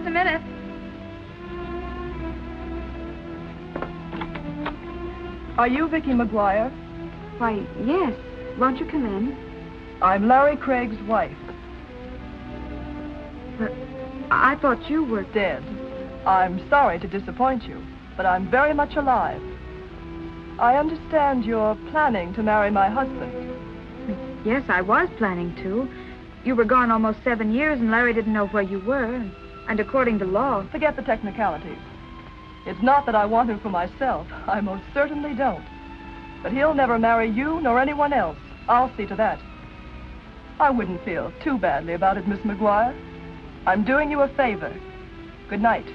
a minute. Are you Vicky McGuire? Why, yes. Won't you come in? I'm Larry Craig's wife. But I thought you were... Dead. I'm sorry to disappoint you, but I'm very much alive. I understand you're planning to marry my husband. Yes, I was planning to. You were gone almost 7 years, and Larry didn't know where you were. And according to law... Forget the technicalities. It's not that I want him for myself. I most certainly don't. But he'll never marry you nor anyone else. I'll see to that. I wouldn't feel too badly about it, Miss McGuire. I'm doing you a favor. Good night.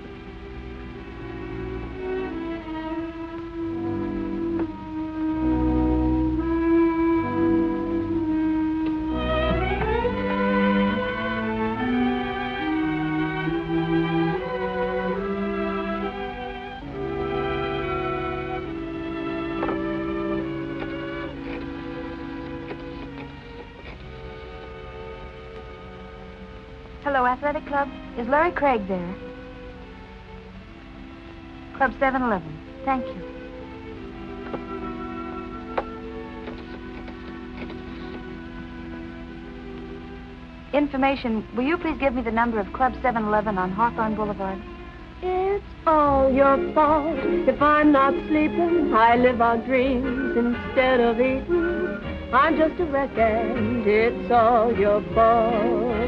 Hello, Athletic Club. Is Larry Craig there? Club 711. Thank you. Information. Will you please give me the number of Club 711 on Hawthorne Boulevard? It's all your fault if I'm not sleeping. I live on dreams instead of eating. I'm just a wreck and it's all your fault.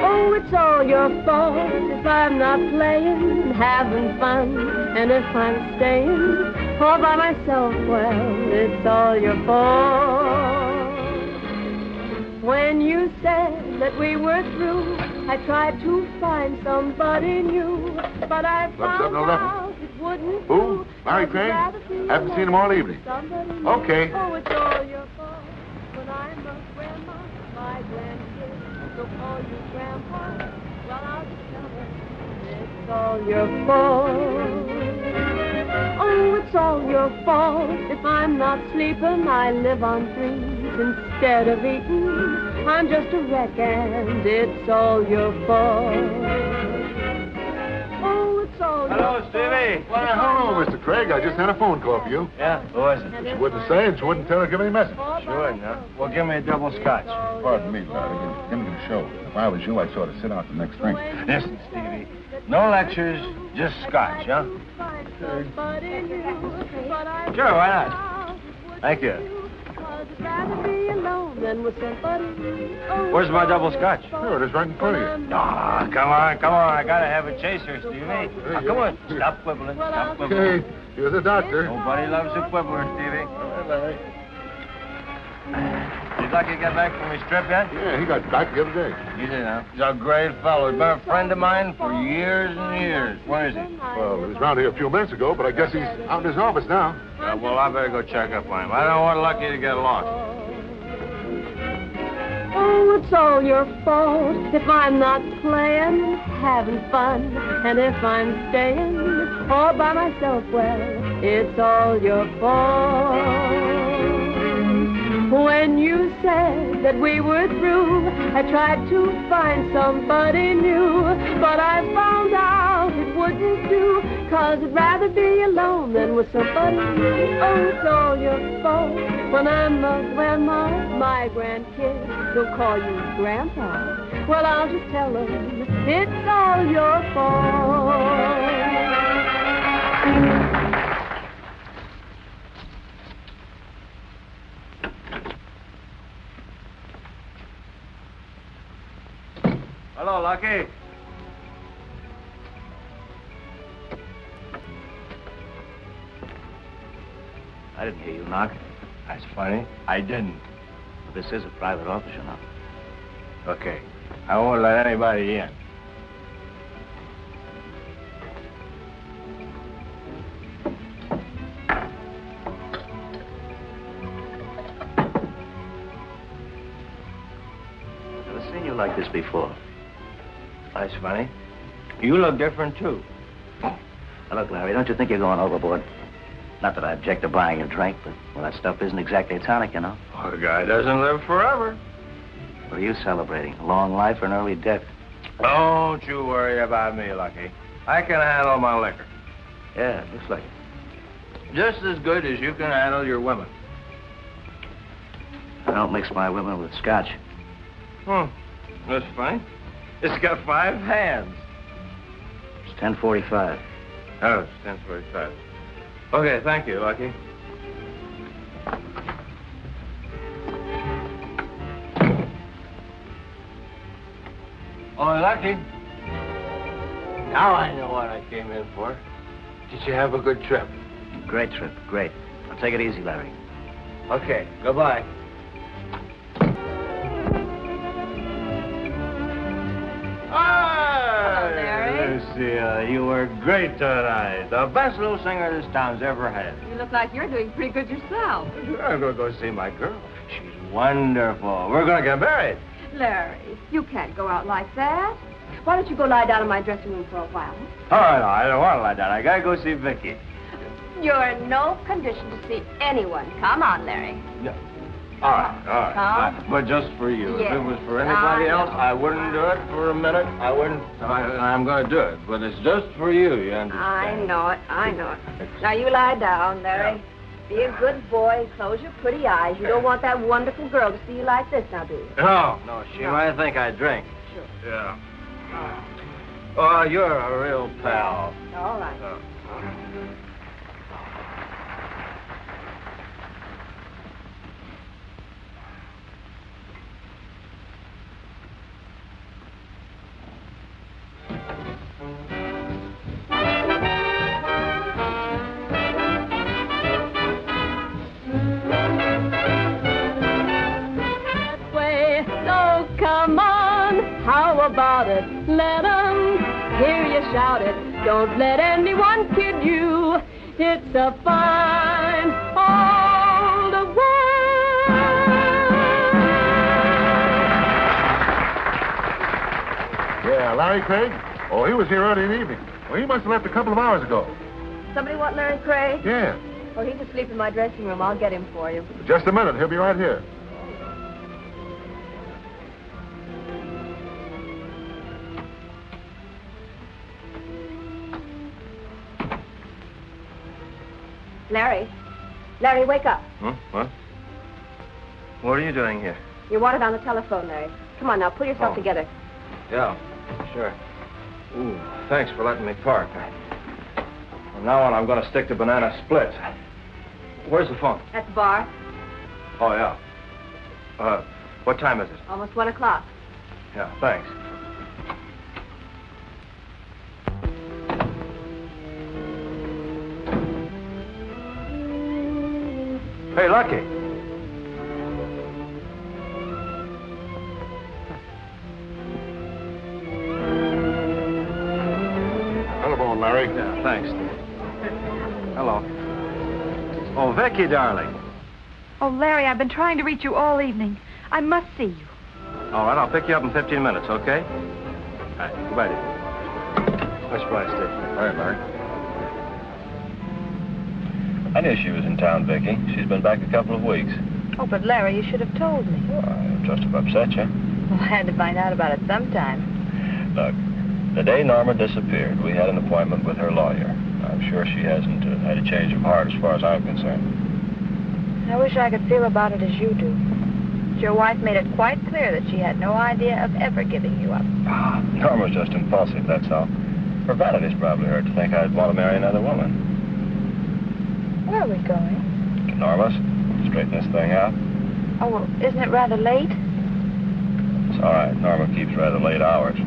Oh, it's all your fault if I'm not playing, having fun, and if I'm staying all by myself. Well, it's all your fault. When you said that we were through, I tried to find somebody new, but I found out it wouldn't do. Who? Larry Craig? Haven't seen him all evening. Okay. Oh, it's all your fault when I'm a grandma, my grandkids will call you grandpa. Well, I'll just tell them it's all your fault. Oh, it's all your fault if I'm not sleeping. I live on dreams instead of eating. I'm just a wreck and it's all your fault. Oh, it's all Hello, your Stevie. Why, hello, Mr. Craig. I just had a phone call for you. Yeah, who is it? She wouldn't say and she wouldn't tell her to give any message. Sure, no. Well, give me a double scotch. Pardon me, Larry. Give me the show. If I was you, I'd sort of sit out the next drink. Listen, Stevie. No lectures, just scotch, huh? Sure, why not? Thank you. Where's my double scotch? Sure, it is right in front of you. Ah, come on. I gotta have a chaser, Stevie. Now, come on. Stop quibbling. Stop quibbling. Hey, you're the doctor. Nobody loves a quibbler, Stevie. All right, Larry. Did Lucky get back from his trip yet? Yeah, he got back the other day. He did, huh? He's a great fellow. He's been a friend of mine for years and years. Where is he? Well, he was around here a few minutes ago, but I guess he's out in his office now. Well, I better go check up on him. I don't want Lucky to get lost. Oh, it's all your fault if I'm not playing, having fun, and if I'm staying all by myself. Well, it's all your fault. When you said that we were through, I tried to find somebody new, but I found out it wouldn't do, 'cause I'd rather be alone than with somebody new. Oh, it's all your fault when I'm a grandma, my grandkids will call you grandpa. Well, I'll just tell them it's all your fault. Hello, Lucky. I didn't hear you knock. That's funny. I didn't. But this is a private office, you know. Okay. I won't let anybody in. Never seen you like this before. That's funny. You look different, too. Now, look, Larry, don't you think you're going overboard? Not that I object to buying a drink, but, well, that stuff isn't exactly a tonic, you know. Well, the guy doesn't live forever. What are you celebrating? A long life or an early death? Don't you worry about me, Lucky. I can handle my liquor. Yeah, looks like it. Just as good as you can handle your women. I don't mix my women with scotch. That's fine. It's got 5 hands. It's 10:45. Oh, it's 10:45. Okay, thank you, Lucky. Oh, Lucky. Now I know what I came in for. Did you have a good trip? Great trip, great. Now take it easy, Larry. Okay, goodbye. Hello, Larry. Lucia, you were great tonight. The best little singer this town's ever had. You look like you're doing pretty good yourself. Sure, I'm going to go see my girl. She's wonderful. We're going to get married. Larry, you can't go out like that. Why don't you go lie down in my dressing room for a while? Oh, no, I don't want to lie down. I got to go see Vicky. You're in no condition to see anyone. Come on, Larry. Yeah. All right. Come. But just for you. Yes, If it was for anybody I else, know. I wouldn't do it for a minute. I wouldn't. I'm going to do it. But it's just for you, you understand? I know it. Now you lie down, Larry. Be a good boy. Close your pretty eyes. You don't want that wonderful girl to see you like this, now do you? No. She might think I drink. Sure. Yeah. Oh, you're a real pal. All right. So come on, how about it? Let 'em hear you shout it. Don't let anyone kid you. It's a fine old world. Yeah, Larry Craig? Oh, he was here early in the evening. Well, he must have left a couple of hours ago. Somebody want Larry Craig? Yeah. Oh, he's asleep in my dressing room. I'll get him for you. Just a minute. He'll be right here. Larry, wake up. What? What are you doing here? You're wanted on the telephone, Larry. Come on now, pull yourself together. Yeah, sure. Ooh, thanks for letting me park. From now on, I'm going to stick to banana splits. Where's the phone? At the bar. Oh, yeah. What time is it? Almost 1 o'clock. Yeah, thanks. Hey, Lucky. Telephone, Larry. Yeah, thanks. Hello. Oh, Vicky, darling. Oh, Larry, I've been trying to reach you all evening. I must see you. All right, I'll pick you up in 15 minutes, okay? All right, goodbye, dear. Much obliged, Steve. All right, Larry. I knew she was in town, Vicky. She's been back a couple of weeks. Oh, but Larry, you should have told me. Well, I trust have upset you. Well, I had to find out about it sometime. Look, the day Norma disappeared, we had an appointment with her lawyer. I'm sure she hasn't had a change of heart as far as I'm concerned. I wish I could feel about it as you do. Your wife made it quite clear that she had no idea of ever giving you up. Norma's just impulsive, that's all. Her vanity's probably hurt to think I'd want to marry another woman. Where are we going? To Norma's. Straighten this thing out. Oh, well, isn't it rather late? It's all right. Norma keeps rather late hours.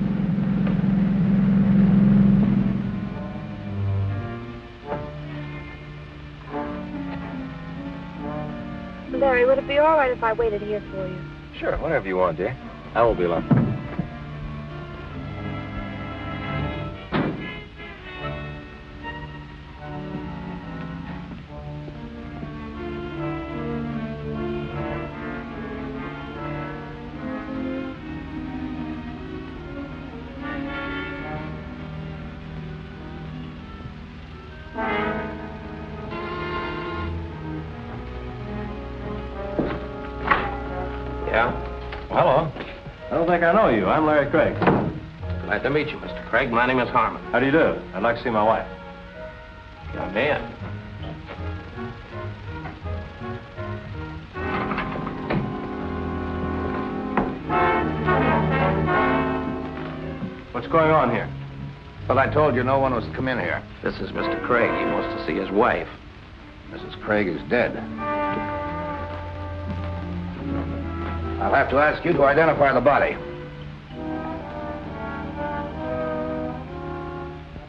Larry, would it be all right if I waited here for you? Sure, whenever you want, dear. I won't be long. Yeah? Well, hello. I don't think I know you. I'm Larry Craig. Glad to meet you, Mr. Craig. My name is Harmon. How do you do? I'd like to see my wife. Come in. What's going on here? But I told you no one was to come in here. This is Mr. Craig. He wants to see his wife. Mrs. Craig is dead. I'll have to ask you to identify the body.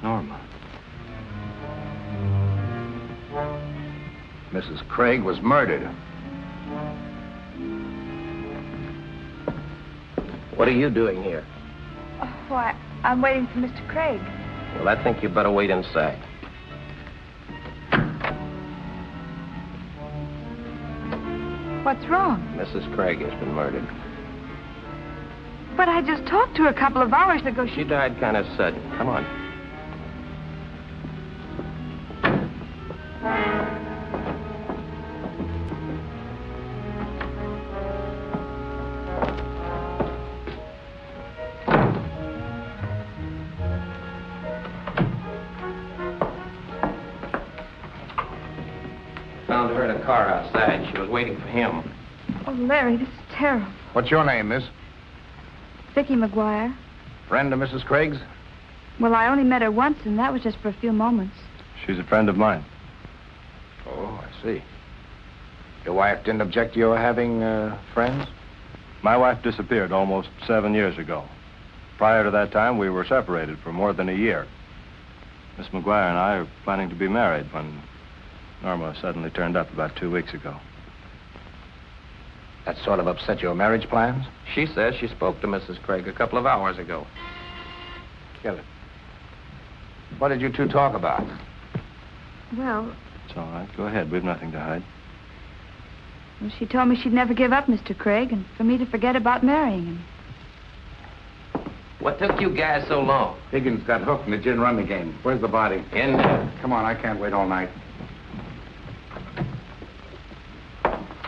Norma. Mrs. Craig was murdered. What are you doing here? Oh, why, I'm waiting for Mr. Craig. Well, I think you better wait inside. What's wrong? Mrs. Craig has been murdered. But I just talked to her a couple of hours ago. She died kind of sudden. Come on. Found her in a car outside. She was waiting for him. Oh, Larry, this is terrible. What's your name, miss? Vicky McGuire. Friend of Mrs. Craig's? Well, I only met her once, and that was just for a few moments. She's a friend of mine. Oh, I see. Your wife didn't object to your having friends? My wife disappeared almost 7 years ago. Prior to that time, we were separated for more than a year. Miss McGuire and I are planning to be married when Norma suddenly turned up about 2 weeks ago. That sort of upset your marriage plans? She says she spoke to Mrs. Craig a couple of hours ago. Kill it. What did you two talk about? Well, It's all right. Go ahead. We've nothing to hide. she told me she'd never give up Mr. Craig and for me to forget about marrying him. What took you guys so long? Higgins got hooked in the gin rummy game. Where's the body? In there. Come on, I can't wait all night.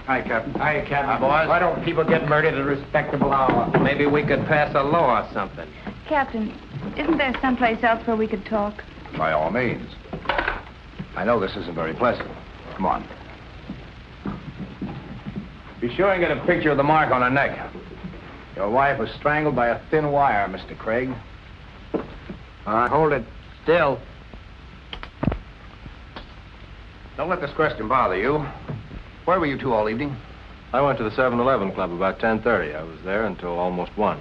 Hi, Captain. Hi, Captain. Hi, boys. Why don't people get murdered at a respectable hour? Maybe we could pass a law or something. Captain, isn't there someplace else where we could talk? By all means. I know this isn't very pleasant. Come on. Be sure and get a picture of the mark on her neck. Your wife was strangled by a thin wire, Mr. Craig. All right, hold it still. Don't let this question bother you. Where were you two all evening? I went to the 7-Eleven club about 10:30. I was there until almost 1.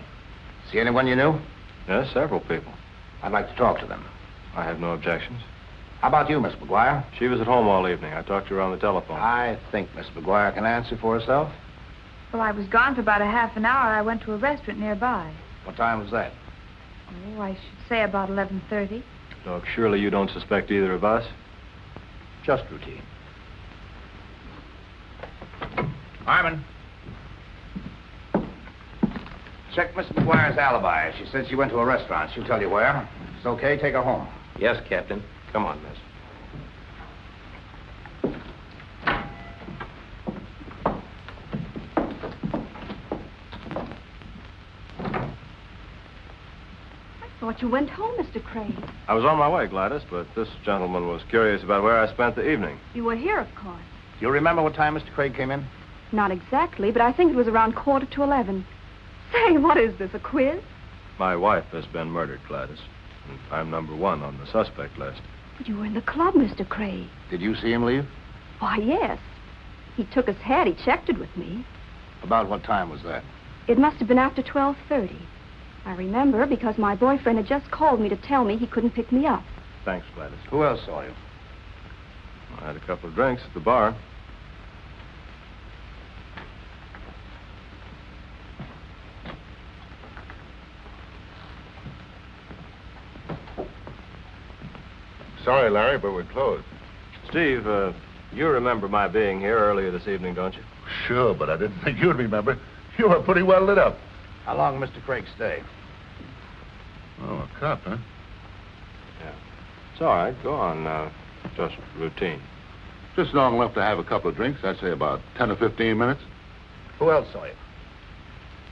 See anyone you knew? Yes, several people. I'd like to talk to them. I have no objections. How about you, Miss McGuire? She was at home all evening. I talked to her on the telephone. I think Miss McGuire can answer for herself. Well, I was gone for about a half an hour. I went to a restaurant nearby. What time was that? Oh, I should say about 11:30. Look, surely you don't suspect either of us? Just routine. Harmon. Check Miss McGuire's alibi. She said she went to a restaurant. She'll tell you where. If it's okay, take her home. Yes, Captain. Come on, miss. I thought you went home, Mr. Craig. I was on my way, Gladys, but this gentleman was curious about where I spent the evening. You were here, of course. Do you remember what time Mr. Craig came in? Not exactly, but I think it was around 11:15. Say, what is this, a quiz? My wife has been murdered, Gladys. And I'm number 1 on the suspect list. But you were in the club, Mr. Craig. Did you see him leave? Why, yes. He took his hat. He checked it with me. About what time was that? It must have been after 12:30. I remember because my boyfriend had just called me to tell me he couldn't pick me up. Thanks, Gladys. Who else saw you? I had a couple of drinks at the bar. Sorry, Larry, but we're closed. Steve, you remember my being here earlier this evening, don't you? Sure, but I didn't think you'd remember. You were pretty well lit up. How long Mr. Craig stay? Oh, a cup, huh? Yeah. It's all right. Go on. Just routine. Just long enough to have a couple of drinks. I'd say about 10 or 15 minutes. Who else saw you?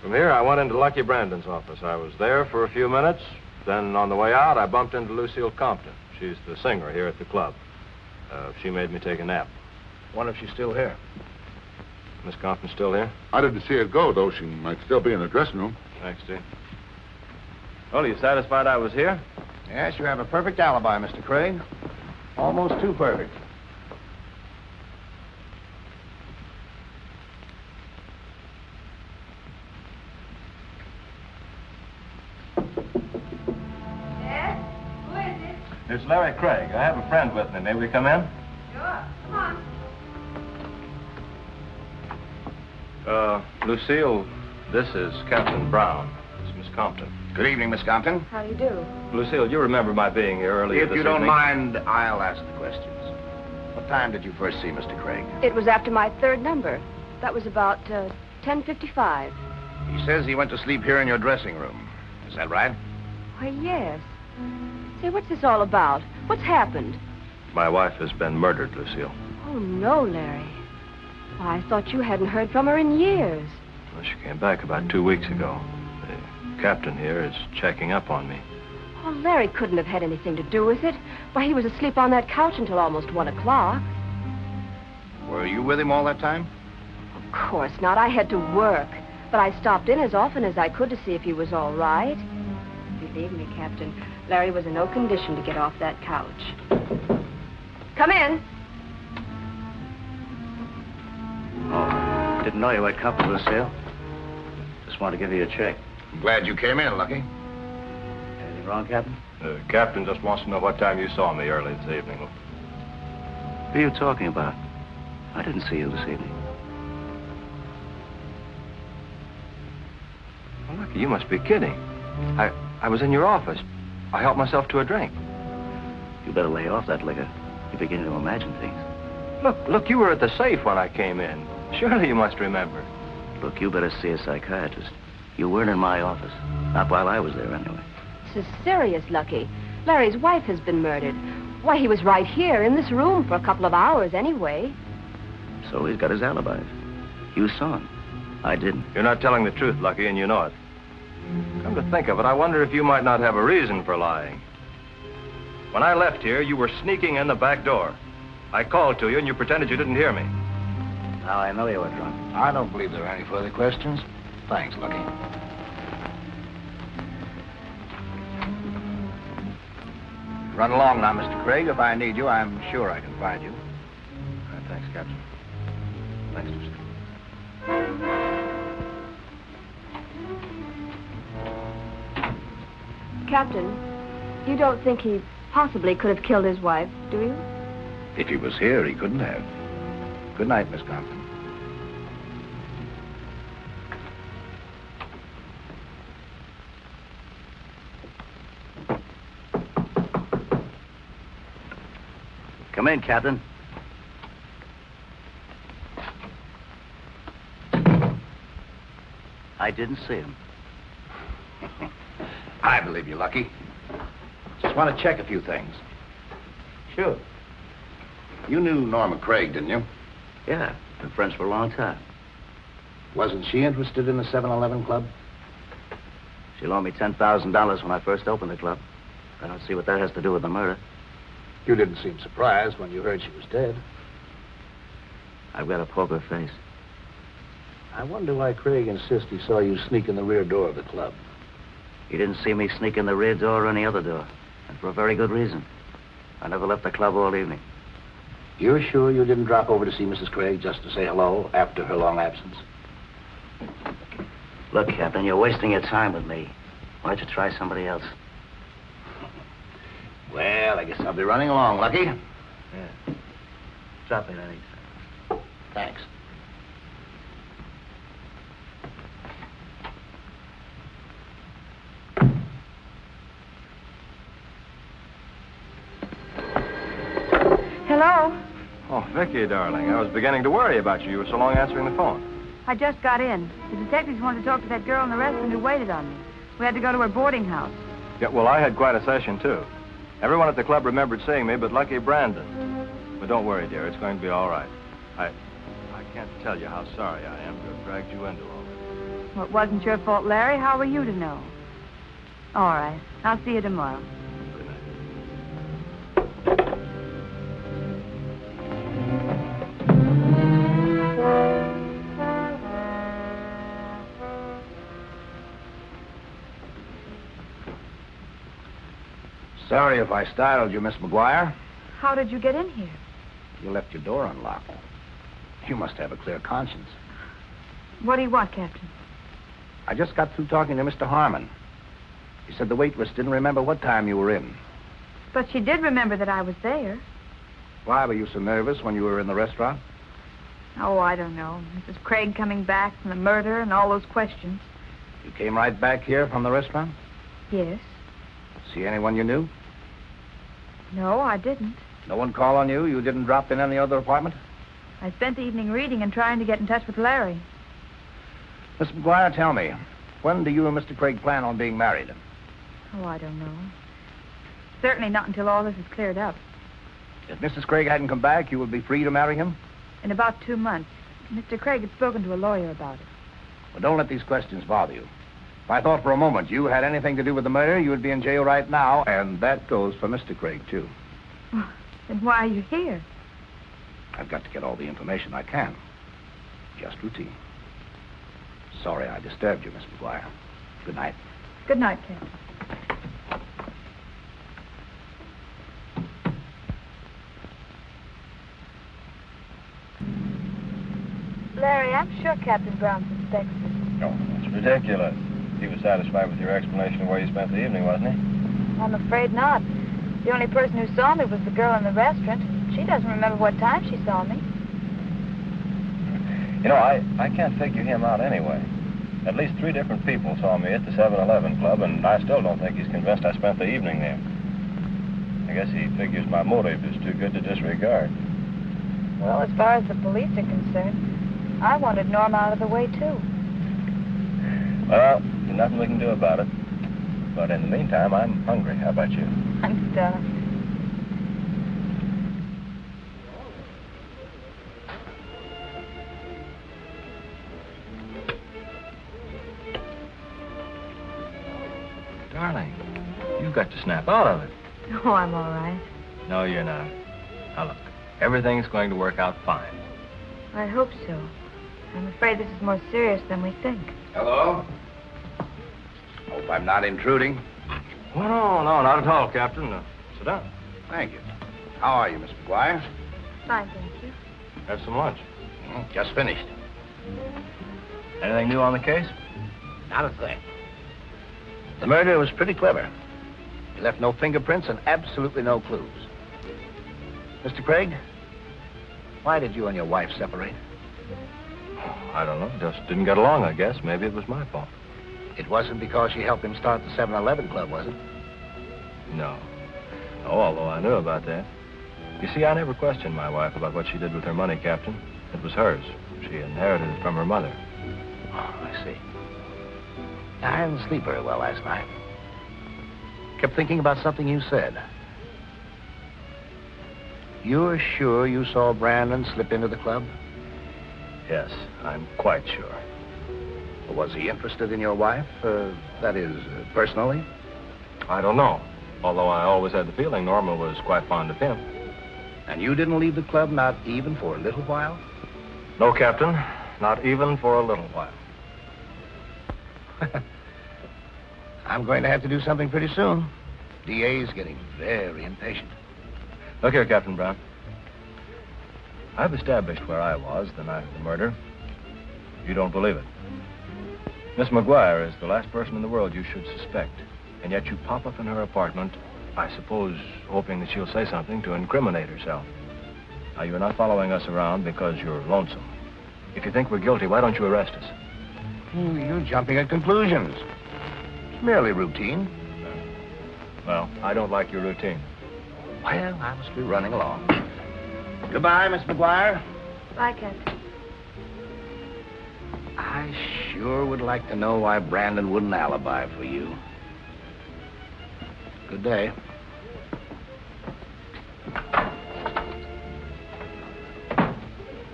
From here, I went into Lucky Brandon's office. I was there for a few minutes. Then, on the way out, I bumped into Lucille Compton. She's the singer here at the club. She made me take a nap. Wonder if she's still here. Miss Compton still here? I didn't see her go, though. She might still be in the dressing room. Thanks, Steve. Well, are you satisfied I was here? Yes, you have a perfect alibi, Mr. Craig. Almost too perfect. Yes? Who is it? It's Larry Craig. I have a friend with me. May we come in? Sure. Come on. Lucille, this is Captain Brown. It's Miss Compton. Good evening, Miss Compton. How do you do? Lucille, you remember my being here earlier If this you don't evening? mind, I'll ask the questions. What time did you first see Mr. Craig? It was after my third number. That was about 10:55. He says he went to sleep here in your dressing room. Is that right? Why, yes. Say, what's this all about? What's happened? My wife has been murdered, Lucille. Oh, no, Larry. Why, I thought you hadn't heard from her in years. Well, she came back about 2 weeks ago. The captain here is checking up on me. Oh, Larry couldn't have had anything to do with it. Why, he was asleep on that couch until almost 1 o'clock. Were you with him all that time? Of course not. I had to work. But I stopped in as often as I could to see if he was all right. Believe me, Captain, Larry was in no condition to get off that couch. Come in. Oh, didn't know you had company, Lucille. Just wanted to give you a check. I'm glad you came in, Lucky. Anything wrong, Captain? The captain just wants to know what time you saw me early this evening. Who are you talking about? I didn't see you this evening. Well, Lucky, you must be kidding. I was in your office. I helped myself to a drink. You better lay off that liquor. You're beginning to imagine things. Look, you were at the safe when I came in. Surely you must remember. Look, you better see a psychiatrist. You weren't in my office. Not while I was there, anyway. This is serious, Lucky. Larry's wife has been murdered. Why, he was right here in this room for a couple of hours anyway. So he's got his alibis. You saw him. I didn't. You're not telling the truth, Lucky, and you know it. Come to think of it, I wonder if you might not have a reason for lying. When I left here, you were sneaking in the back door. I called to you, and you pretended you didn't hear me. Now I know you were drunk. I don't believe there are any further questions. Thanks, Lucky. Run along now, Mr. Craig. If I need you, I'm sure I can find you. All right, thanks, Captain. Thanks, Lucille. Captain, you don't think he possibly could have killed his wife, do you? If he was here, he couldn't have. Good night, Miss Compton. Come in, Captain. I didn't see him. I believe you, Lucky. Just want to check a few things. Sure. You knew Norma Craig, didn't you? Yeah, been friends for a long time. Wasn't she interested in the 7-Eleven club? She loaned me $10,000 when I first opened the club. I don't see what that has to do with the murder. You didn't seem surprised when you heard she was dead. I've got a poker face. I wonder why Craig insists he saw you sneak in the rear door of the club. He didn't see me sneak in the rear door or any other door. And for a very good reason. I never left the club all evening. You're sure you didn't drop over to see Mrs. Craig just to say hello after her long absence? Look, Captain, you're wasting your time with me. Why don't you try somebody else? Well, I guess I'll be running along, Lucky. Yeah. Drop in anytime. Thanks. Hello? Oh, Vicky, darling, I was beginning to worry about you. You were so long answering the phone. I just got in. The detectives wanted to talk to that girl in the restaurant who waited on me. We had to go to her boarding house. Yeah, well, I had quite a session, too. Everyone at the club remembered seeing me, but Lucky Brandon. But don't worry, dear. It's going to be all right. I can't tell you how sorry I am to have dragged you into all this. Well, it wasn't your fault, Larry. How were you to know? All right. I'll see you tomorrow. Sorry if I startled you, Miss McGuire. How did you get in here? You left your door unlocked. You must have a clear conscience. What do you want, Captain? I just got through talking to Mr. Harmon. He said the waitress didn't remember what time you were in. But she did remember that I was there. Why were you so nervous when you were in the restaurant? Oh, I don't know. Mrs. Craig coming back from the murder and all those questions. You came right back here from the restaurant? Yes. See anyone you knew? No, I didn't. No one called on you? You didn't drop in any other apartment? I spent the evening reading and trying to get in touch with Larry. Miss McGuire, tell me, when do you and Mr. Craig plan on being married? Oh, I don't know. Certainly not until all this is cleared up. If Mrs. Craig hadn't come back, you would be free to marry him? In about 2 months. Mr. Craig had spoken to a lawyer about it. Well, don't let these questions bother you. If I thought for a moment you had anything to do with the murder, you would be in jail right now, and that goes for Mr. Craig, too. Well, then why are you here? I've got to get all the information I can. Just routine. Sorry I disturbed you, Miss McGuire. Good night. Good night, Captain. Larry, I'm sure Captain Brown suspects us. No, it's ridiculous. He was satisfied with your explanation of where you spent the evening, wasn't he? I'm afraid not. The only person who saw me was the girl in the restaurant. She doesn't remember what time she saw me. You know, I can't figure him out anyway. At least 3 different people saw me at the 7-Eleven Club, and I still don't think he's convinced I spent the evening there. I guess he figures my motive is too good to disregard. Well, as far as the police are concerned, I wanted Norm out of the way, too. Well, there's nothing we can do about it. But in the meantime, I'm hungry. How about you? I'm stuffed. Darling, you've got to snap out of it. Oh, I'm all right. No, you're not. Now, look, everything's going to work out fine. I hope so. I'm afraid this is more serious than we think. Hello? Hope I'm not intruding. Oh, no, not at all, Captain. Sit down. Thank you. How are you, Miss McGuire? Fine, thank you. Have some lunch. Just finished. Anything new on the case? Not a thing. The murder was pretty clever. He left no fingerprints and absolutely no clues. Mr. Craig, why did you and your wife separate? I don't know. Just didn't get along, I guess. Maybe it was my fault. It wasn't because she helped him start the 7-Eleven Club, was it? No. No, although I knew about that. You see, I never questioned my wife about what she did with her money, Captain. It was hers. She inherited it from her mother. Oh, I see. I didn't sleep very well last night. Kept thinking about something you said. You're sure you saw Brandon slip into the club? Yes, I'm quite sure. Was he interested in your wife? That is, personally? I don't know. Although I always had the feeling Norma was quite fond of him. And you didn't leave the club, not even for a little while? No, Captain. Not even for a little while. I'm going to have to do something pretty soon. DA's getting very impatient. Look here, Captain Brown. I've established where I was the night of the murder. You don't believe it. Miss McGuire is the last person in the world you should suspect. And yet you pop up in her apartment, I suppose, hoping that she'll say something to incriminate herself. Now, you're not following us around because you're lonesome. If you think we're guilty, why don't you arrest us? You're jumping at conclusions. It's merely routine. Well, I don't like your routine. Well, I must be running along. Goodbye, Miss McGuire. Bye, Captain. I sure would like to know why Brandon wouldn't alibi for you. Good day.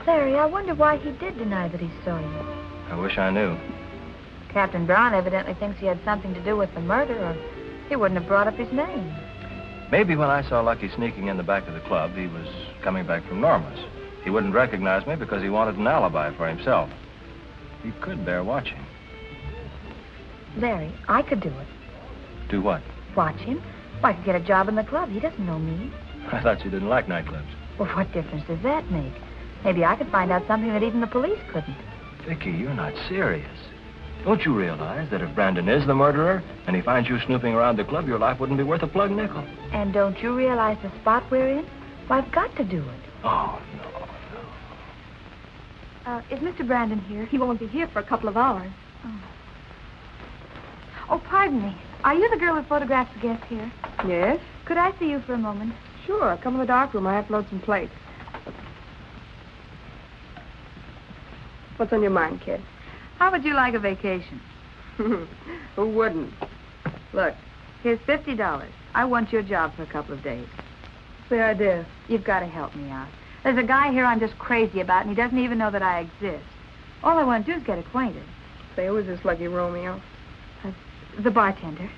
Larry, I wonder why he did deny that he saw you. I wish I knew. Captain Brown evidently thinks he had something to do with the murder, or he wouldn't have brought up his name. Maybe when I saw Lucky sneaking in the back of the club, he was coming back from Norma's. He wouldn't recognize me because he wanted an alibi for himself. He could bear watching. Larry, I could do it. Do what? Watch him. Well, I could get a job in the club. He doesn't know me. I thought you didn't like nightclubs. Well, what difference does that make? Maybe I could find out something that even the police couldn't. Vicky, you're not serious. Don't you realize that if Brandon is the murderer and he finds you snooping around the club, your life wouldn't be worth a plug nickel? And don't you realize the spot we're in? Well, I've got to do it. Oh, no. Is Mr. Brandon here? He won't be here for a couple of hours. Oh, pardon me. Are you the girl who photographs the guests here? Yes? Could I see you for a moment? Sure. Come in the dark room. I have to load some plates. What's on your mind, kid? How would you like a vacation? Who wouldn't? Look, here's $50. I want your job for a couple of days. What's the idea? You've got to help me out. There's a guy here I'm just crazy about, and he doesn't even know that I exist. All I want to do is get acquainted. Say, who is this Lucky Romeo? The bartender.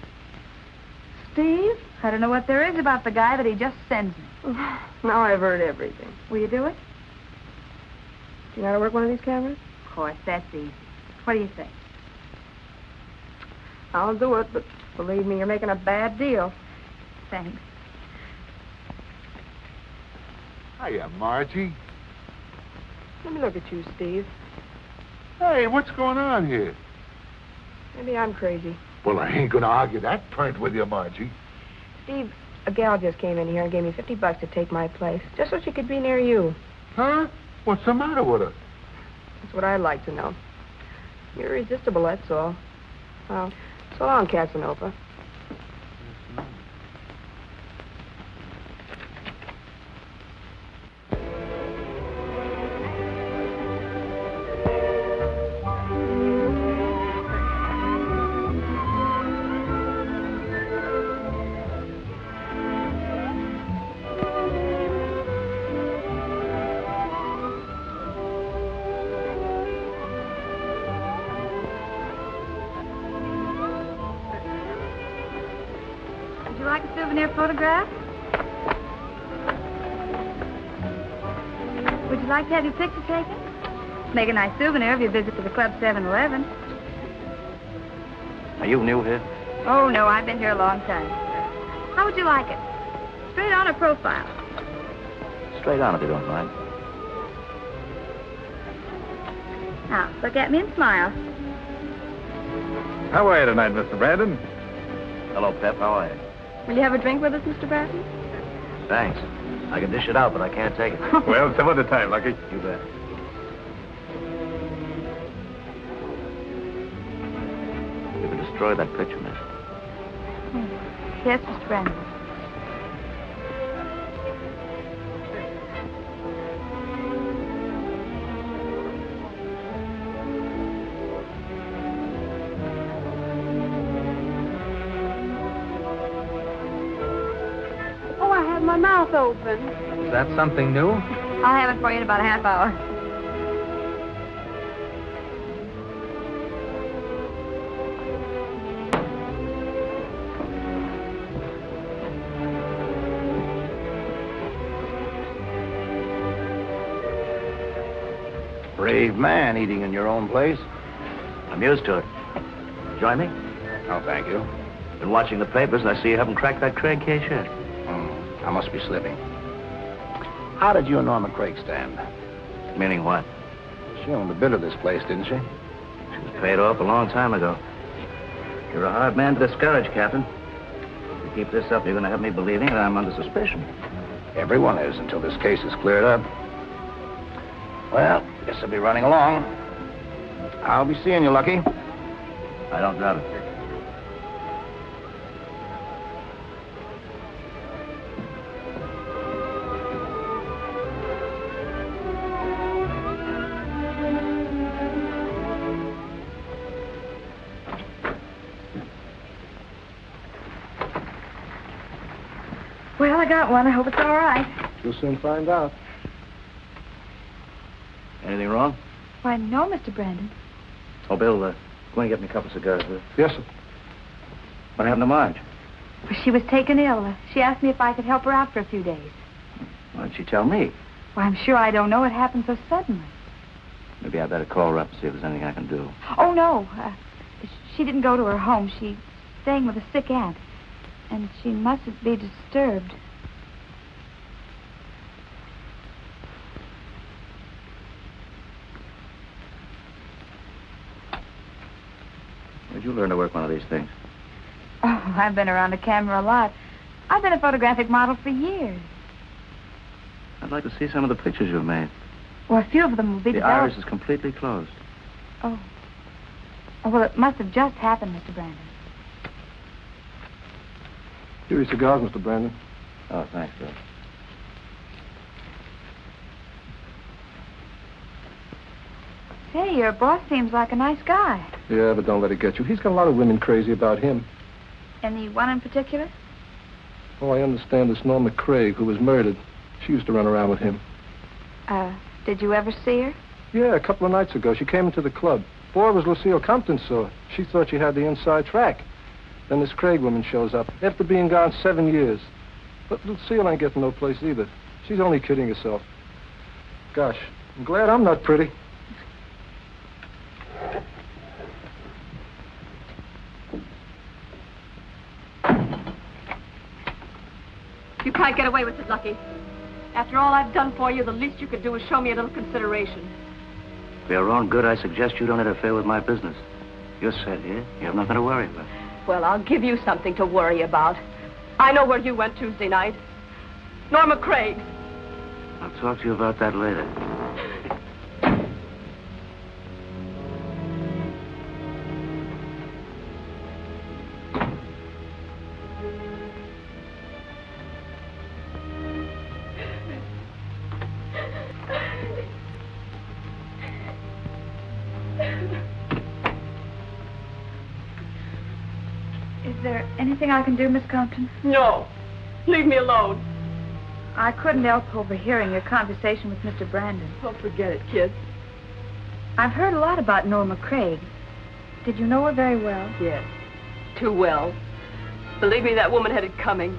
Steve? I don't know what there is about the guy that he just sends me. Now I've heard everything. Will you do it? Do you know how to work one of these cameras? Of course, that's easy. What do you say? I'll do it, but believe me, you're making a bad deal. Thanks. Hiya, Margie. Let me look at you, Steve. Hey, what's going on here? Maybe I'm crazy. Well, I ain't gonna argue that point with you, Margie. Steve, a gal just came in here and gave me $50 to take my place, just so she could be near you. Huh? What's the matter with her? That's what I'd like to know. You're irresistible, that's all. Well, so long, Casanova. Would you like a souvenir photograph? Would you like to have your picture taken? Make a nice souvenir if you visit to the Club 7-Eleven. Are you new here? Oh, no, I've been here a long time. How would you like it? Straight on or profile? Straight on, if you don't mind. Now, look at me and smile. How are you tonight, Mr. Brandon? Hello, Pep. How are you? Will you have a drink with us, Mr. Bratton? Thanks. I can dish it out, but I can't take it. Well, some other time, Lucky. You bet. You can destroy that picture, miss. Yes, Mr. Brandon. Oh, I had my mouth open. Is that something new? I'll have it for you in about a half hour. Brave man eating in your own place. I'm used to it. Join me? No, thank you. Been watching the papers, and I see you haven't cracked that Craig case yet. I must be slipping. How did you and Norma Craig stand? Meaning what? She owned a bit of this place, didn't she? She was paid off a long time ago. You're a hard man to discourage, Captain. If you keep this up, you're going to have me believing that I'm under suspicion. Everyone is until this case is cleared up. Well, guess I'll be running along. I'll be seeing you, Lucky. I don't doubt it. Well, I got one. I hope it's all right. You'll soon find out. Anything wrong? Why, no, Mr. Brandon. Oh, Bill, Go and get me a couple of cigars, will you? Yes, sir. What happened to Marge? Well, she was taken ill. She asked me if I could help her out for a few days. Why didn't she tell me? Well, I'm sure I don't know. It happened so suddenly. Maybe I better call her up and see if there's anything I can do. Oh, no. She didn't go to her home. She's staying with a sick aunt. And she mustn't be disturbed. Where'd you learn to work one of these things? Oh, I've been around a camera a lot. I've been a photographic model for years. I'd like to see some of the pictures you've made. Well, a few of them will be The developed. iris is completely closed. Oh. Oh, well, it must have just happened, Mr. Brandon. Here are your cigars, Mr. Brandon. Oh, thanks, Bill. Hey, your boss seems like a nice guy. Yeah, but don't let it get you. He's got a lot of women crazy about him. Any one in particular? Oh, I understand this Norma Craig, who was murdered. She used to run around with him. Did you ever see her? Yeah, a couple of nights ago. She came into the club. Boy, was Lucille Compton saw her. She thought she had the inside track. Then this Craig woman shows up, after being gone 7 years. But Lucille ain't getting no place either. She's only kidding herself. Gosh, I'm glad I'm not pretty. You can't get away with it, Lucky. After all I've done for you, the least you could do is show me a little consideration. For your own good, I suggest you don't interfere with my business. You're set here. You have nothing to worry about. Well, I'll give you something to worry about. I know where you went Tuesday night. Norma Craig. I'll talk to you about that later. Is there anything I can do, Miss Compton? No. Leave me alone. I couldn't help overhearing your conversation with Mr. Brandon. Oh, forget it, kid. I've heard a lot about Norma Craig. Did you know her very well? Yes. Too well. Believe me, that woman had it coming.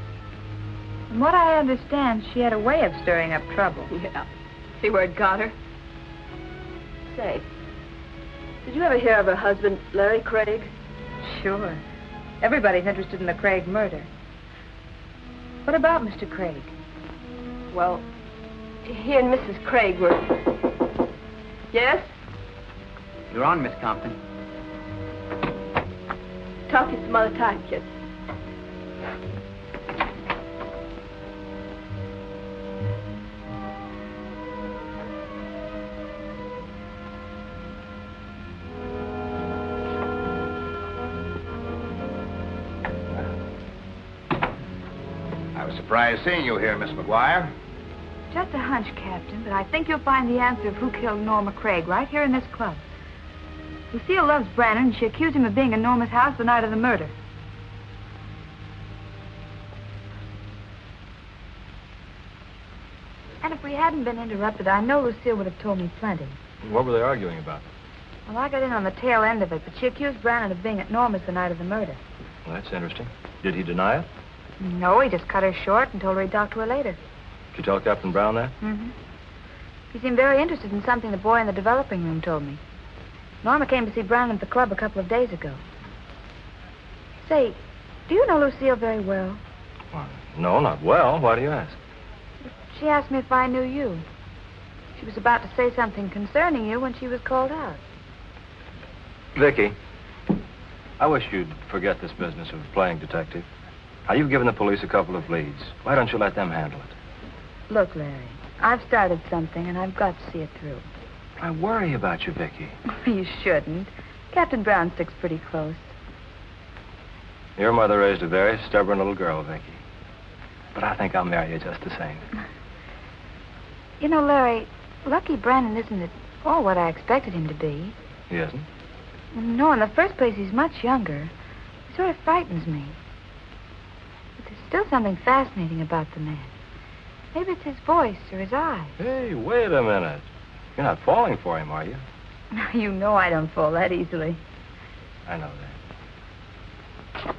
From what I understand, she had a way of stirring up trouble. Yeah. See where it got her? Say, did you ever hear of her husband, Larry Craig? Sure. Everybody's interested in the Craig murder. What about Mr. Craig? Well, he and Mrs. Craig were... Yes? You're on, Miss Compton. Talk to you some other time, kid. I was surprised seeing you here, Miss McGuire. Just a hunch, Captain, but I think you'll find the answer of who killed Norma Craig right here in this club. Lucille loves Brandon, and she accused him of being in Norma's house the night of the murder. And if we hadn't been interrupted, I know Lucille would have told me plenty. What were they arguing about? Well, I got in on the tail end of it, but she accused Brandon of being at Norma's the night of the murder. Well, that's interesting. Did he deny it? No, he just cut her short and told her he'd talk to her later. Did you tell Captain Brown that? Mm-hmm. He seemed very interested in something the boy in the developing room told me. Norma came to see Brandon at the club a couple of days ago. Say, do you know Lucille very well? Well, no, not well. Why do you ask? She asked me if I knew you. She was about to say something concerning you when she was called out. Vicky, I wish you'd forget this business of playing detective. Now, you've given the police a couple of leads. Why don't you let them handle it? Look, Larry, I've started something, and I've got to see it through. I worry about you, Vicky. You shouldn't. Captain Brown sticks pretty close. Your mother raised a very stubborn little girl, Vicky. But I think I'll marry you just the same. You know, Larry, Lucky Brandon isn't at all what I expected him to be. He isn't? No, in the first place, he's much younger. He sort of frightens me. But there's still something fascinating about the man. Maybe it's his voice or his eyes. Hey, wait a minute. You're not falling for him, are you? You know I don't fall that easily. I know that.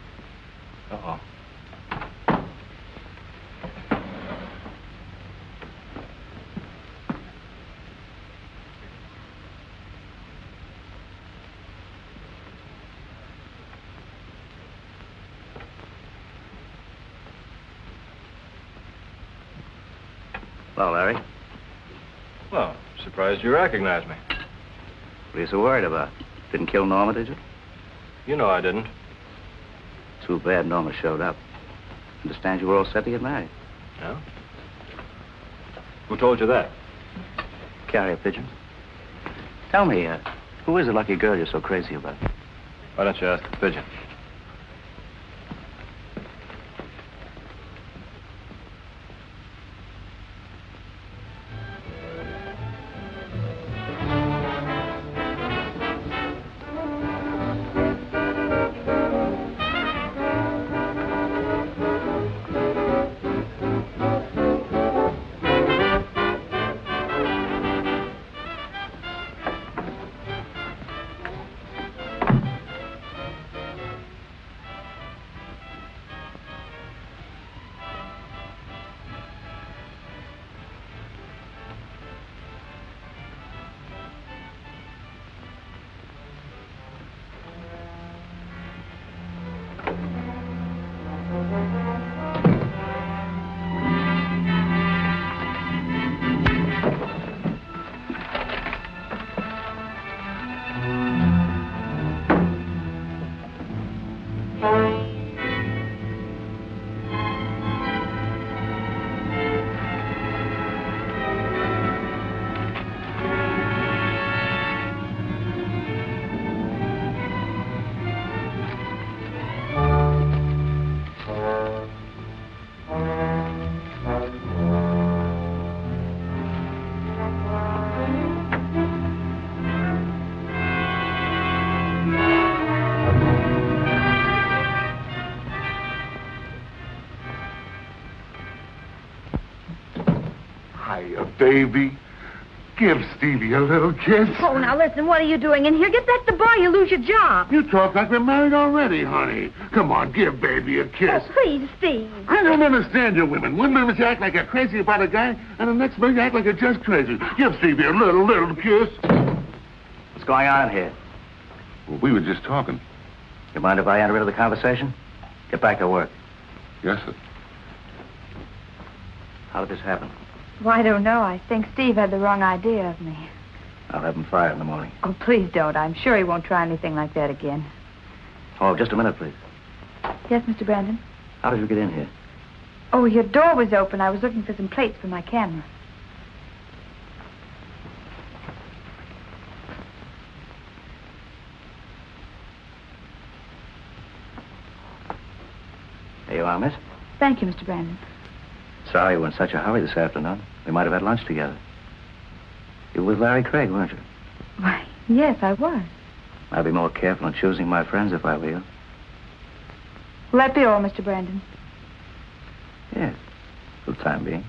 Uh-oh. Hello, Larry. Well, surprised you recognized me. What are you so worried about? Didn't kill Norma, did you? You know I didn't. Too bad Norma showed up. Understand you were all set to get married. No? Who told you that? Carrier pigeons. Tell me, who is the lucky girl you're so crazy about? Why don't you ask the pigeon? Hiya, baby. Give Stevie a little kiss. Oh, now listen, what are you doing in here? Get back to the bar, you lose your job. You talk like we're married already, honey. Come on, give baby a kiss. Oh, please, Steve. I don't understand you women. One minute you act like you're crazy about a guy, and the next minute you act like you're just crazy. Give Stevie a little kiss. What's going on in here? Well, we were just talking. You mind if I enter into the conversation? Get back to work. Yes, sir. How did this happen? Well, I don't know. I think Steve had the wrong idea of me. I'll have him fired in the morning. Oh, please don't. I'm sure he won't try anything like that again. Oh, just a minute, please. Yes, Mr. Brandon? How did you get in here? Oh, your door was open. I was looking for some plates for my camera. There you are, miss. Thank you, Mr. Brandon. Sorry you were in such a hurry this afternoon. We might have had lunch together. You were with Larry Craig, weren't you? Why, yes, I was. I'd be more careful in choosing my friends if I were you. Will that be all, Mr. Brandon? Yes, for the time being.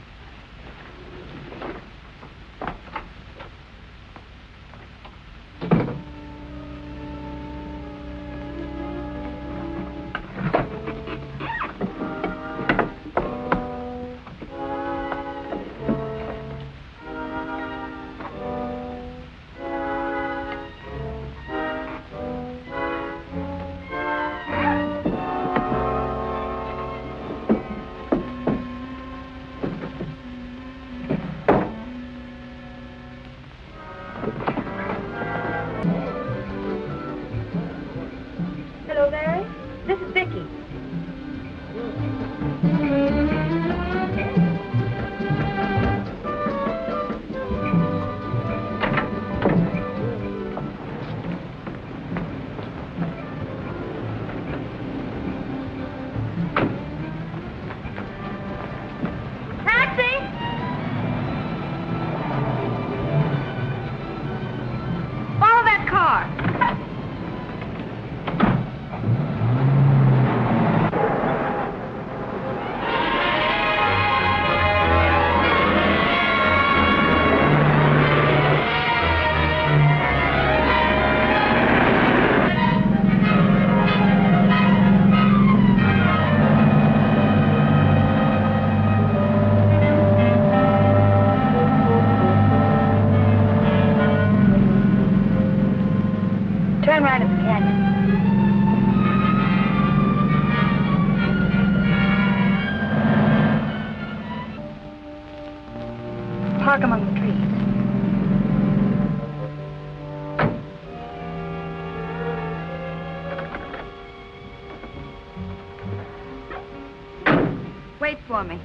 side of the canyon. Park among the trees. Wait for me.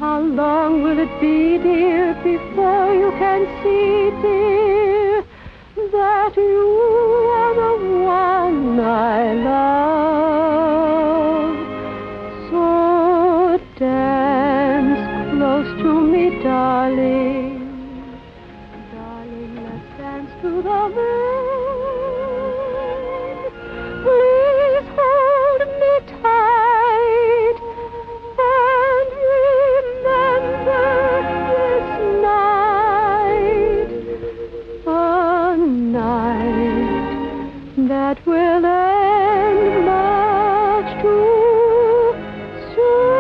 How long will it be, dear, before you can see, dear, that you are the one I love? So dance close to me, darling. Darling, let's dance to the moon. Please hold me tight and remember this night, a night that will end much too soon.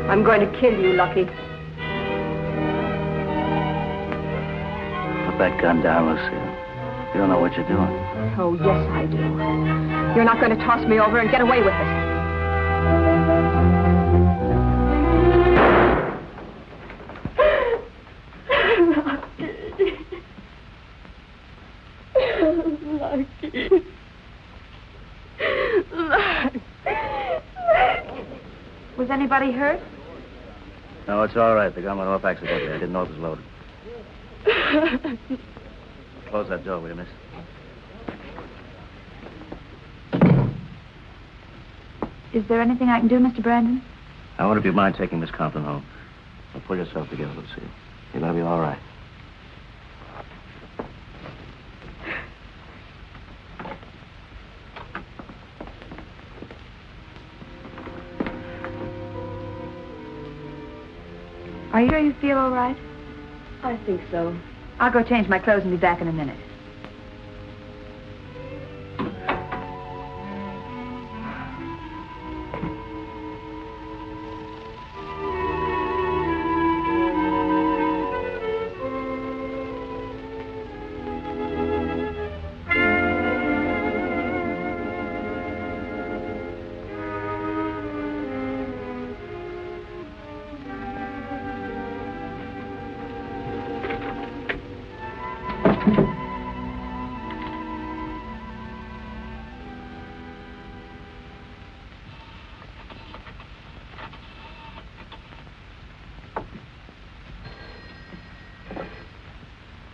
I'm going to kill you, Lucky. Put that gun down, Lucille. You don't know what you're doing. Oh, yes, I do. You're not going to toss me over and get away with it. Lucky. Was anybody hurt? No, it's all right. The gun went off accidentally. I didn't know it was loaded. Close that door, will you, miss? Is there anything I can do, Mr. Brandon? I wonder if you mind taking Miss Compton home. Well, pull yourself together, Lucille. You're going to be all right. Are you sure you feel all right? I think so. I'll go change my clothes and be back in a minute.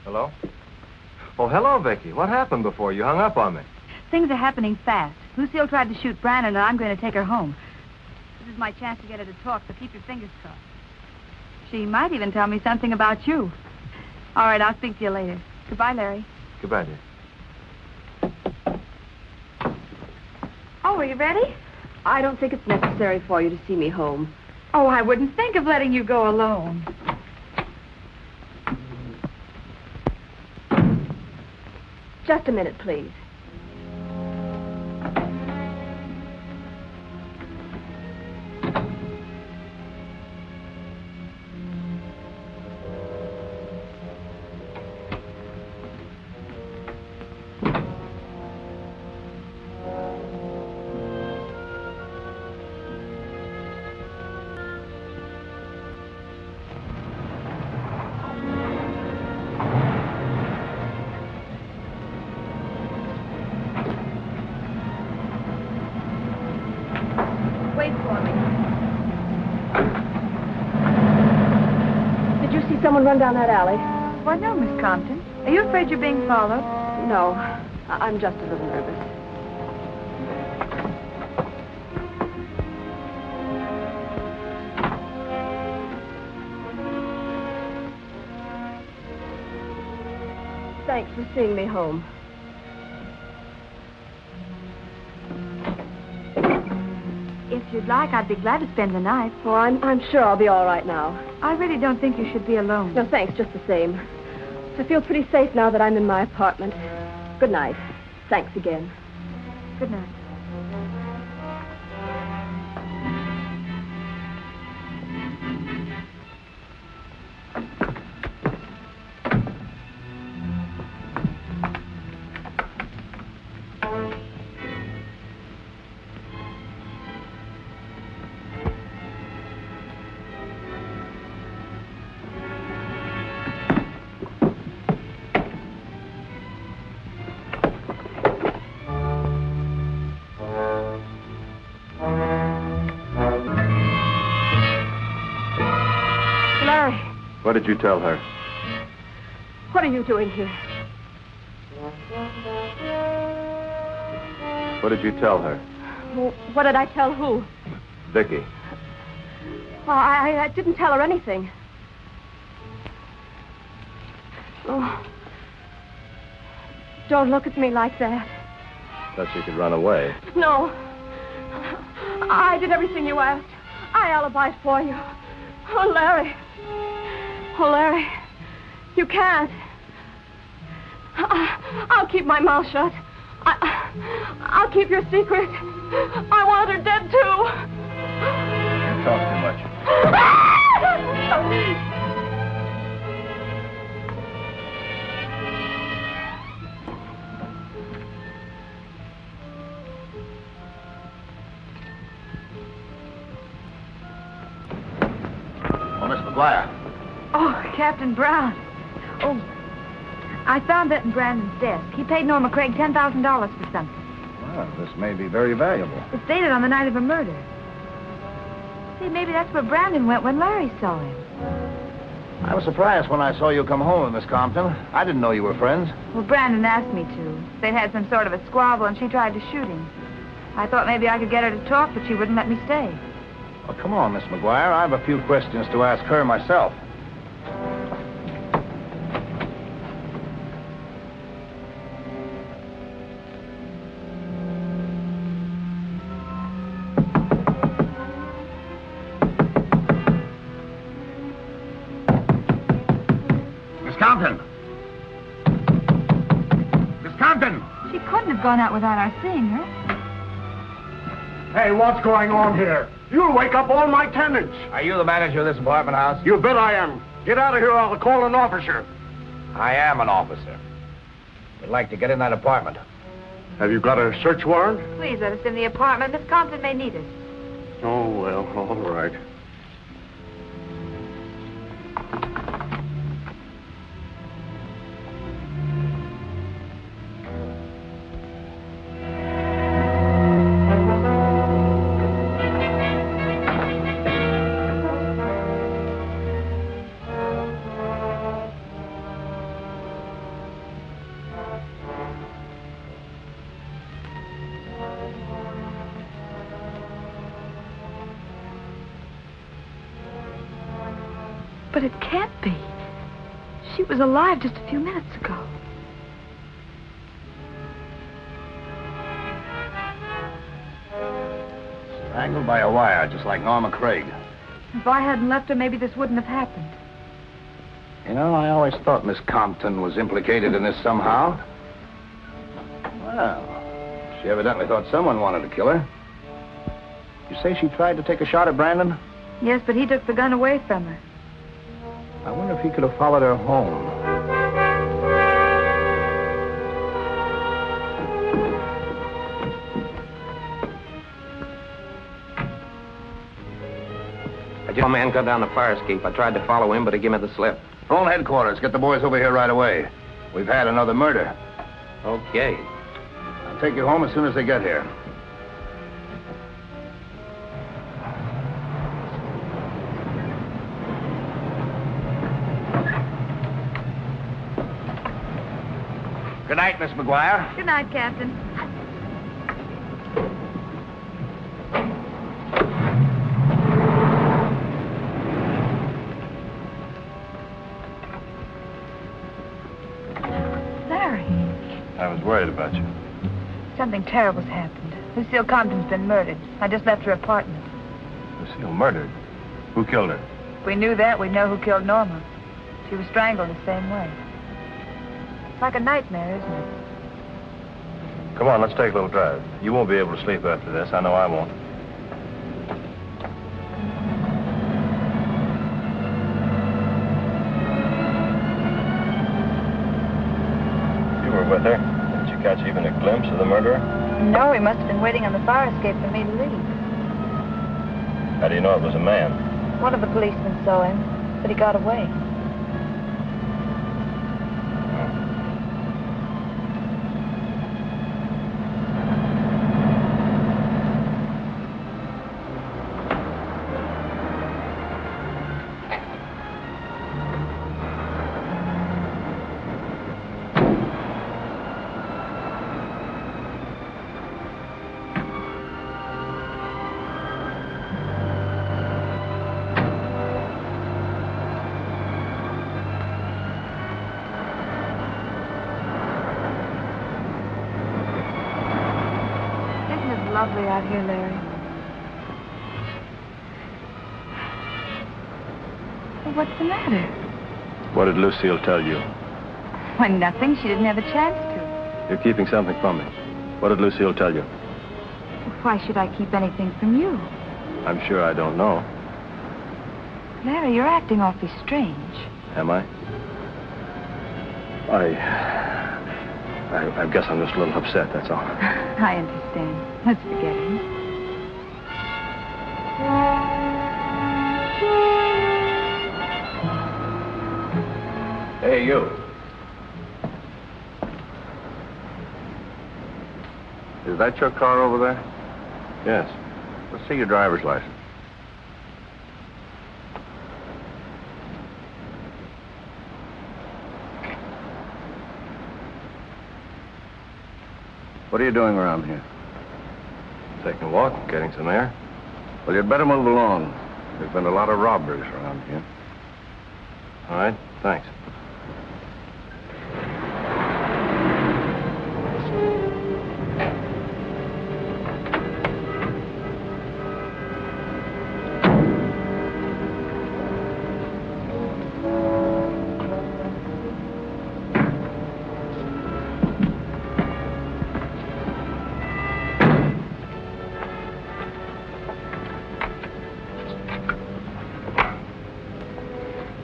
Hello? Oh, hello, Vicky. What happened before you hung up on me? Things are happening fast. Lucille tried to shoot Brandon, and I'm going to take her home. This is my chance to get her to talk, so keep your fingers crossed. She might even tell me something about you. All right, I'll speak to you later. Goodbye, Larry. Goodbye, dear. Oh, are you ready? I don't think it's necessary for you to see me home. Oh, I wouldn't think of letting you go alone. Just a minute, please. Wait for me. Did you see someone run down that alley? Why, no, Miss Compton. Are you afraid you're being followed? No. I'm just a little nervous. Thanks for seeing me home. If you'd like, I'd be glad to spend the night. Oh, I'm sure I'll be all right now. I really don't think you should be alone. No, thanks, just the same. I feel pretty safe now that I'm in my apartment. Good night. Thanks again. Good night. Larry, What did you tell her? what are you doing here? What did you tell her? Well, what did I tell who? Vicky. Oh, I didn't tell her anything. Oh. Don't look at me like that. Thought you could run away. No. I did everything you asked. I alibied for you. Oh, Larry. Oh, Larry. You can't. I'll keep my mouth shut. I'll keep your secret. I want her dead, too. You talk too much. Oh, Miss McGuire. Oh, Captain Brown. Oh, I found that in Brandon's desk. He paid Norma Craig $10,000 for something. Well, this may be very valuable. It's dated on the night of a murder. See, maybe that's where Brandon went when Larry saw him. I was surprised when I saw you come home with Miss Compton. I didn't know you were friends. Well, Brandon asked me to. They'd had some sort of a squabble, and she tried to shoot him. I thought maybe I could get her to talk, but she wouldn't let me stay. Well, come on, Miss McGuire. I have a few questions to ask her myself. Miss Compton! Miss Compton! She couldn't have gone out without our seeing her. Hey, what's going on here? You'll wake up all my tenants. Are you the manager of this apartment house? You bet I am. Get out of here or I'll call an officer. I am an officer. We'd like to get in that apartment. Have you got a search warrant? Please let us in the apartment. Miss Compton may need us. Oh, well, all right. But it can't be. She was alive just a few minutes ago. Strangled by a wire, just like Norma Craig. If I hadn't left her, maybe this wouldn't have happened. You know, I always thought Miss Compton was implicated in this somehow. Well, she evidently thought someone wanted to kill her. You say she tried to take a shot at Brandon? Yes, but he took the gun away from her. I wonder if he could have followed her home. Your man got down the fire escape. I tried to follow him, but he gave me the slip. Phone headquarters. Get the boys over here right away. We've had another murder. Okay. I'll take you home as soon as they get here. Good night, Miss McGuire. Good night, Captain. Larry, I was worried about you. something terrible's happened. Lucille Compton's been murdered. I just left her apartment. Lucille murdered? Who killed her? If we knew that, we'd know who killed Norma. She was strangled the same way. It's like a nightmare, isn't it? Come on, let's take a little drive. You won't be able to sleep after this. I know I won't. You were with her. Didn't you catch even a glimpse of the murderer? No, he must have been waiting on the fire escape for me to leave. How do you know it was a man? One of the policemen saw him, but he got away. Lovely out here, Larry. Well, what's the matter? What did Lucille tell you? Why, nothing. She didn't have a chance to. You're keeping something from me. What did Lucille tell you? Why should I keep anything from you? I'm sure I don't know. Larry, you're acting awfully strange. Am I? I guess I'm just a little upset, that's all. I understand. Let's forget him. Hey, you. Is that your car over there? Yes. Let's see your driver's license. What are you doing around here? Taking a walk, getting some air. Well, you'd better move along. There's been a lot of robberies around here. All right, thanks.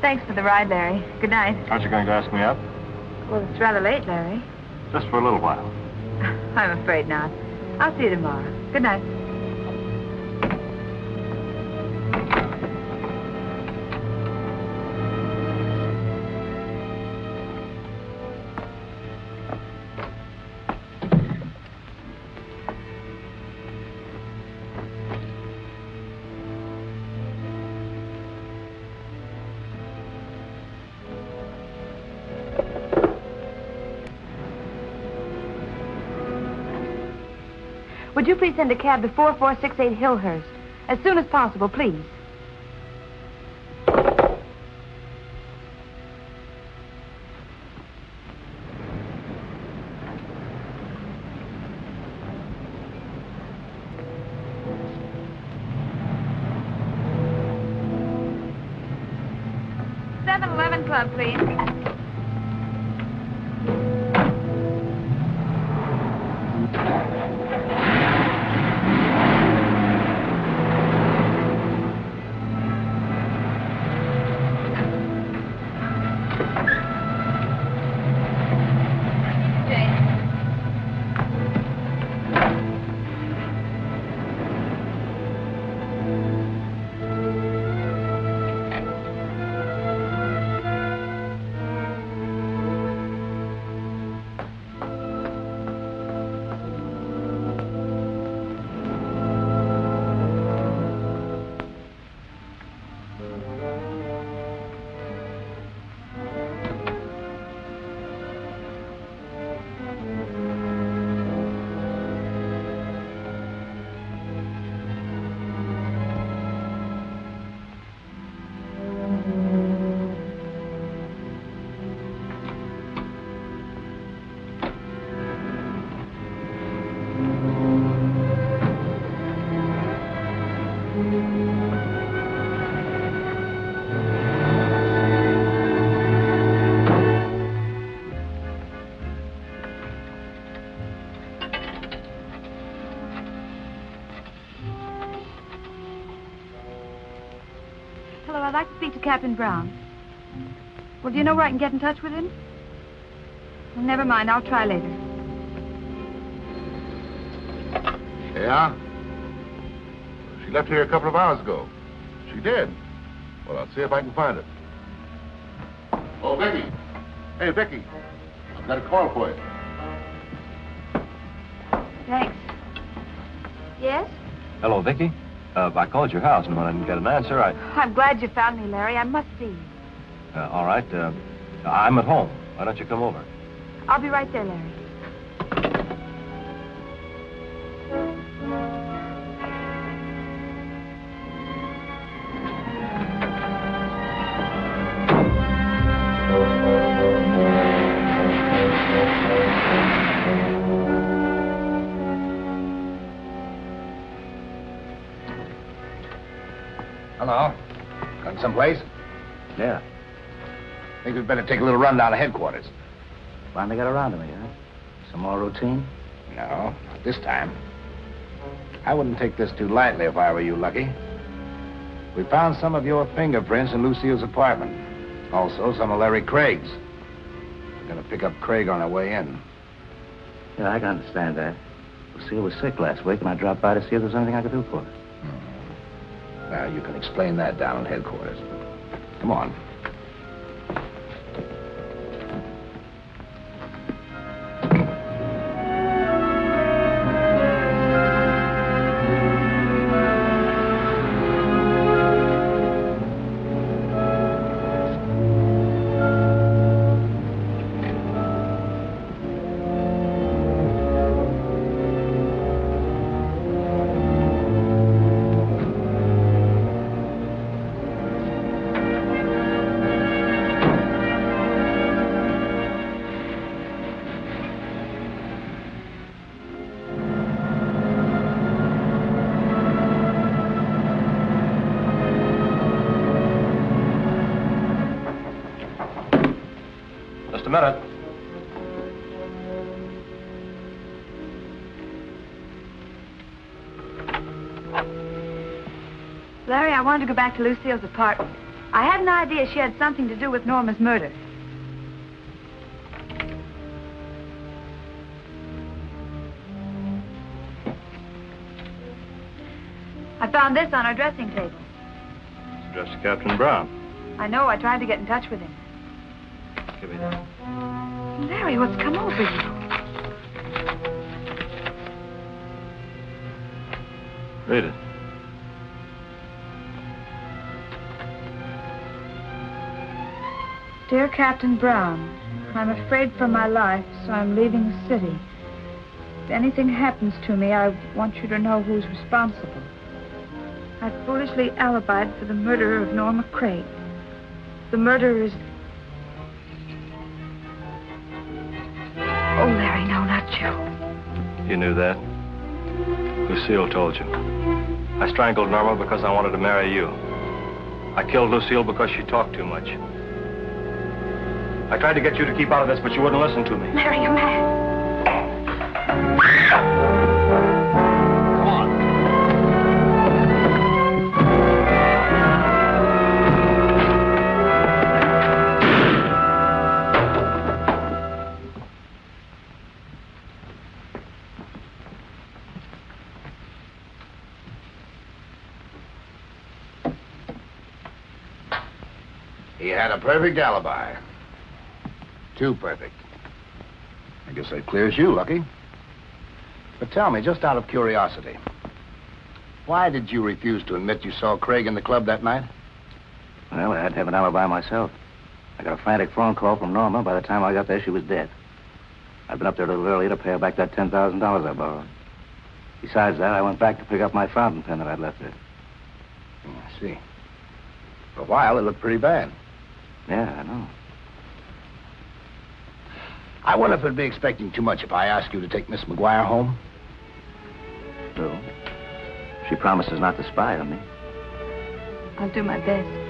Thanks for the ride, Larry. Good night. Aren't you going to ask me out? Well, it's rather late, Larry. Just for a little while. I'm afraid not. I'll see you tomorrow. Good night. Would you please send a cab to 4468 Hillhurst? As soon as possible, please. 7-Eleven Club, please. Hello, I'd like to speak to Captain Brown. Well, do you know where I can get in touch with him? Well, never mind, I'll try later. Yeah? She left here a couple of hours ago. She did. Well, I'll see if I can find her. Oh, Vicky. Hey, Vicky. I've got a call for you. Thanks. Yes? Hello, Vicky. I called your house, and when I didn't get an answer, I'm glad you found me, Larry. I must see you. all right. I'm at home. Why don't you come over? I'll be right there, Larry. Hello. Going someplace? Yeah. Think we'd better take a little run down to headquarters. Finally got around to me, huh? Some more routine? No, not this time. I wouldn't take this too lightly if I were you, Lucky. We found some of your fingerprints in Lucille's apartment. Also, some of Larry Craig's. We're gonna pick up Craig on our way in. Yeah, I can understand that. Lucille was sick last week, and I dropped by to see if there was anything I could do for her. Now, you can explain that down at headquarters. Come on. Just a minute. Larry, I wanted to go back to Lucille's apartment. I had an idea she had something to do with Norma's murder. I found this on our dressing table. It's addressed to Captain Brown. I know, I tried to get in touch with him. Give me that. Larry, what's come over you? Read it. Dear Captain Brown, I'm afraid for my life, so I'm leaving the city. If anything happens to me, I want you to know who's responsible. I foolishly alibied for the murder of Norma Craig. The murderer is... Oh, Larry, no, not you. You knew that? Lucille told you. I strangled Norma because I wanted to marry you. I killed Lucille because she talked too much. I tried to get you to keep out of this, but you wouldn't listen to me. Larry, you're mad. Come on. He had a perfect alibi. Too perfect. I guess that clears you, Lucky. But tell me, just out of curiosity, why did you refuse to admit you saw Craig in the club that night? Well, I had to have an alibi myself. I got a frantic phone call from Norma. By the time I got there, she was dead. I'd been up there a little earlier to pay her back that $10,000 I borrowed. Besides that, I went back to pick up my fountain pen that I'd left there. I see. For a while, it looked pretty bad. Yeah, I know. I wonder if it'd be expecting too much if I asked you to take Miss McGuire home. So, she promises not to spy on me. I'll do my best.